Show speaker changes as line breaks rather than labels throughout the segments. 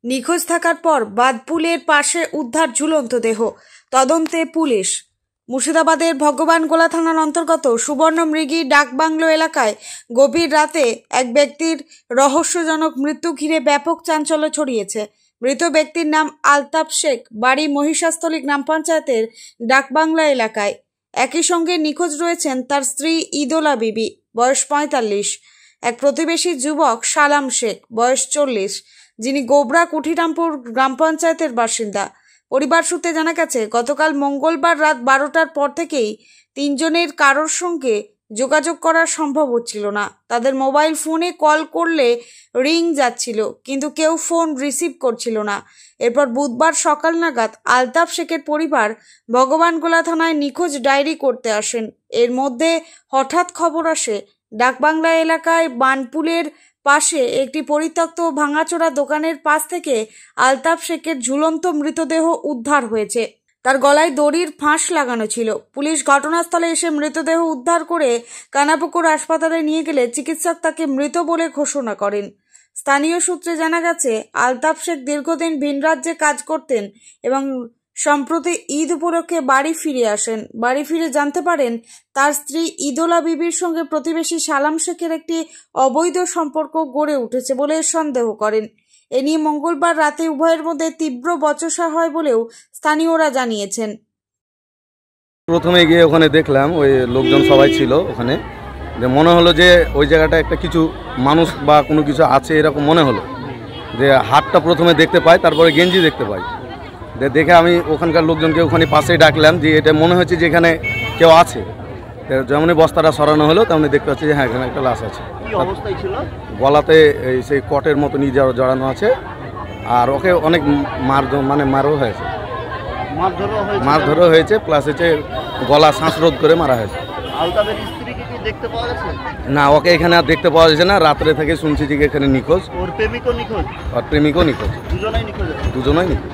নিখোঁজ থাকার পর বাঁধপুলের পাশে উদ্ধার ঝুলন্ত দেহ, তদন্তে পুলিশ। মুর্শিদাবাদের ভগবানগোলা থানার অন্তর্গত সুবর্ণমৃগী ডাকবাংলো এলাকায় গভীর রাতে এক ব্যক্তির রহস্যজনক মৃত্যু ঘিরে ব্যাপক চাঞ্চল্য ছড়িয়েছে। মৃত ব্যক্তির নাম আলতাফ শেখ, বাড়ি মহিষাস্থলী গ্রাম পঞ্চায়েতের ডাকবাংলা এলাকায়। একই সঙ্গে নিখোঁজ রয়েছেন তার স্ত্রী ইদোলা বিবি, বয়স 45, এক প্রতিবেশী যুবক সালাম শেখ, বয়স 40, যিনি গোবরা কুঠিরামপুর গ্রাম পঞ্চায়েতের বাসিন্দা। পরিবার সূত্রে জানা গেছে, গতকাল মঙ্গলবার রাত 12টার পর থেকেই তিনজনের কারোর সঙ্গে যোগাযোগ করা সম্ভব হচ্ছিল না। তাদের মোবাইল ফোনে কল করলে রিং যাচ্ছিল, কিন্তু কেউ ফোন রিসিভ করছিল না। এরপর বুধবার সকাল নাগাদ আলতাফ শেখের পরিবার ভগবানগোলা থানায় নিখোঁজ ডায়েরি করতে আসেন। এর মধ্যে হঠাৎ খবর আসে ডাকবাংলা এলাকায় বানপুলের পাশে একটি পরিত্যক্ত ভাঙাচোরা দোকানের পাশ থেকে আলতাফ শেখের ঝুলন্ত মৃতদেহ উদ্ধার হয়েছে। তার গলায় দড়ির ফাঁস লাগানো ছিল। পুলিশ ঘটনাস্থলে এসে মৃতদেহ উদ্ধার করে কানাপুকুর হাসপাতালে নিয়ে গেলে চিকিৎসক তাকে মৃত বলে ঘোষণা করেন। স্থানীয় সূত্রে জানা গেছে, আলতাফ শেখ দীর্ঘদিন ভিন রাজ্যে কাজ করতেন এবং সম্প্রতি ঈদ উপলক্ষে বাড়ি ফিরে আসেন। বাড়ি ফিরে জানতে পারেন তার স্ত্রী ইদোলা বিবির সঙ্গে প্রতিবেশী সালাম শেখের একটি অবৈধ সম্পর্ক গড়ে উঠেছে বলে সন্দেহ করেন। এ নিয়ে মঙ্গলবার রাতে উভয়ের মধ্যে তীব্র বচসা হয় বলেও স্থানীয়রা জানিয়েছেন।
প্রথমে গিয়ে ওখানে দেখলাম ওই লোকজন সবাই ছিল ওখানে, যে মনে হলো যে ওই জায়গাটা একটা কিছু মানুষ বা কোনো কিছু আছে এরকম মনে হলো। যে হাতটা প্রথমে দেখতে পাই, তারপরে গেঞ্জি দেখতে পাই। দেখে আমি ওখানকার লোকজনকে ওখানে পাশেই ডাকলাম যে এটা মনে হচ্ছে যে এখানে কেউ আছে। যেমনই বস্তাটা সরানো হলো তেমনি দেখতে পাচ্ছি যে হ্যাঁ এখানে একটা লাশ আছে।
কি অবস্থায় ছিল?
গলাতে এই সেই কটের মতো নিজে জড়ানো আছে, আর ওকে অনেক মারও হয়েছে, মারধরও হয়েছে, প্লাস হচ্ছে গলা শ্বাসরোধ করে মারা হয়েছে।
আলতাফের স্ত্রীকে কি দেখতে পাওয়া গেছে?
না, ওকে এখানে আর দেখতে পাওয়া যাচ্ছে না। রাত্রে থেকে শুনছি যে এখানে নিখোঁজ।
ওর প্রেমিকও নিখোঁজ?
আর প্রেমিকও নিখোঁজ।
দুজনেই নিখোঁজ?
দুজনেই নিখোঁজ।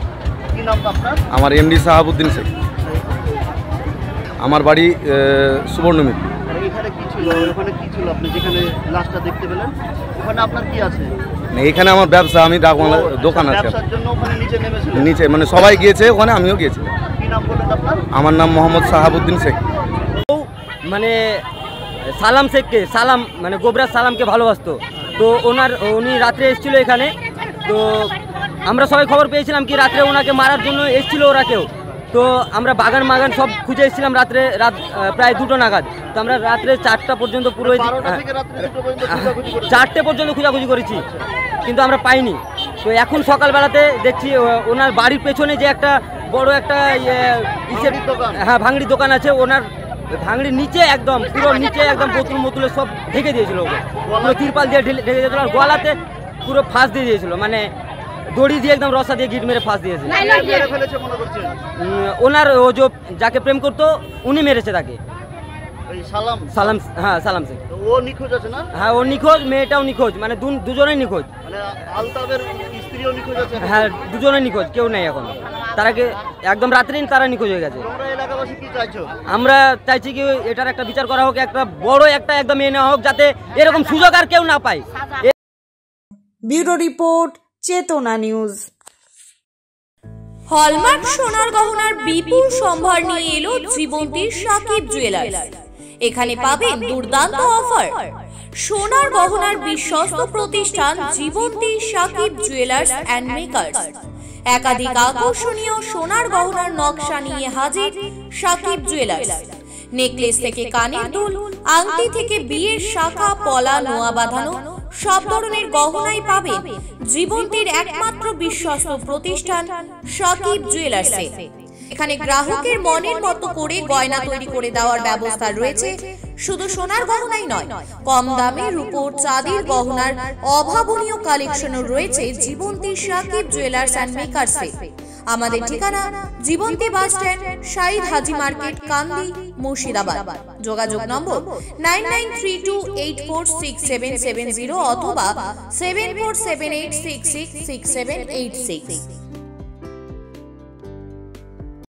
কি নাম আপনার?
আমার এমডি সাহাবুদ্দিন শেখ। আমার বাড়ি সুবর্ণমৃগী।
এখানে কি ছিল? ওখানে কি ছিল আপনি যেখানে লাশটা দেখতে পেলেন? ওখানে আপনার কি আছে?
এখানে আমার ব্যবসা, আমি ডাকবাংলা দোকান আছে।
ব্যবসার জন্য ওখানে নিচে নেমেছিলেন?
নিচে মানে সবাই গিয়েছে ওখানে, আমিও গিয়েছিলাম।
কি নাম বললেন আপনার?
আমার নাম মোহাম্মদ সাহাবুদ্দিন শেখ।
মানে সালাম শেখকে, সালাম মানে গোবরা সালামকে ভালোবাসতো। তো উনি রাত্রে এসেছিলো এখানে। তো আমরা সবাই খবর পেয়েছিলাম কি রাত্রে ওনাকে মারার জন্য এসেছিলো ওরা কেউ। তো আমরা বাগান সব খুঁজে এসেছিলাম রাত প্রায় 2টো নাগাদ। তো আমরা রাত্রে 4টা পর্যন্ত পুরো 4টে পর্যন্ত খোঁজাখুঁজি করেছি, কিন্তু আমরা পাইনি। তো এখন সকালবেলাতে দেখছি ওনার বাড়ির পেছনে যে একটা বড় একটা হ্যাঁ ভাঙড়ির দোকান আছে, ওনার ভাঙড়ির নিচে একদম পুরো নিচে একদম বোতলে সব ঢেকে দিয়েছিল, ওকে পুরো তিরপাল দিয়ে ঢেকে দিয়েছিল। আর গলাতে পুরো ফাঁস দিয়ে দিয়েছিল, মানে দড়ি দিয়ে একদম রসা দিয়ে গিট মেরে ফাঁস দিয়েছিল। ওনার ও যাকে প্রেম করতো উনি মেরেছে তাকে। সালাম, হ্যাঁ সালাম শেখ।
ও নিখোঁজ আছে না?
হ্যাঁ ও নিখোঁজ, মেয়েটাও নিখোঁজ, মানে দুজনেই নিখোঁজ।
মানে আলতাফের স্ত্রীও নিখোঁজ আছে?
হ্যাঁ দুজনেই নিখোঁজ, কেউ নেই এখন। তারাকে একদম রাত্রেই তারা নিখোঁজ হয়ে গেছে।
তোমরা এলাকাবাসী কি চাইছো?
আমরা চাইছি কি এটার একটা বিচার করা হোক, একটা বড় একটা একদম এ নেওয়া হোক, যাতে এরকম সুযোগ আর কেউ না পায়।
ব্যুরো রিপোর্ট, চেতনা নিউজ।
হলমার্ক সোনার গহনার বিপুল সম্ভার নিয়ে এলো জীবন্তী সাকিব জুয়েলার্স। এখানে পাবেন দুর্দান্ত অফার। সোনার গহনার বিশ্বস্ত প্রতিষ্ঠান জীবন্তী সাকিব জুয়েলার্স অ্যান্ড মেকার্স। একাধিক আকর্ষণীয় সোনার গহনার নকশা নিয়ে হাজির সাকিব জুয়েলার্স। নেকলেস থেকে কানের দুল, আংটি থেকে বিয়ের শাখা, পলা, নোয়া বাঁধানো সব ধরনের গহনাই পাবেন জীবন্তীর একমাত্র বিশ্বস্ত প্রতিষ্ঠান সাকিব জুয়েলার্সে। এখানে গ্রাহকের মনের মতো করে গয়না তৈরি করে দেওয়ার ব্যবস্থা রয়েছে। শুধু সোনার গহনাই নয়, কম দামে রূপোর চাঁদির গহনার অভাবনীয় কালেকশনও রয়েছে জীবন্তী সাকিব জুয়েলার্স অ্যান্ড মেকার্সে। আমাদের ঠিকানা জীবন্তী বাস স্ট্যান্ড, শাহিদ হাজি মার্কেট, কান্দি, মুর্শিদাবাদ। যোগাযোগ নম্বর 9932846770 অথবা 7478666786।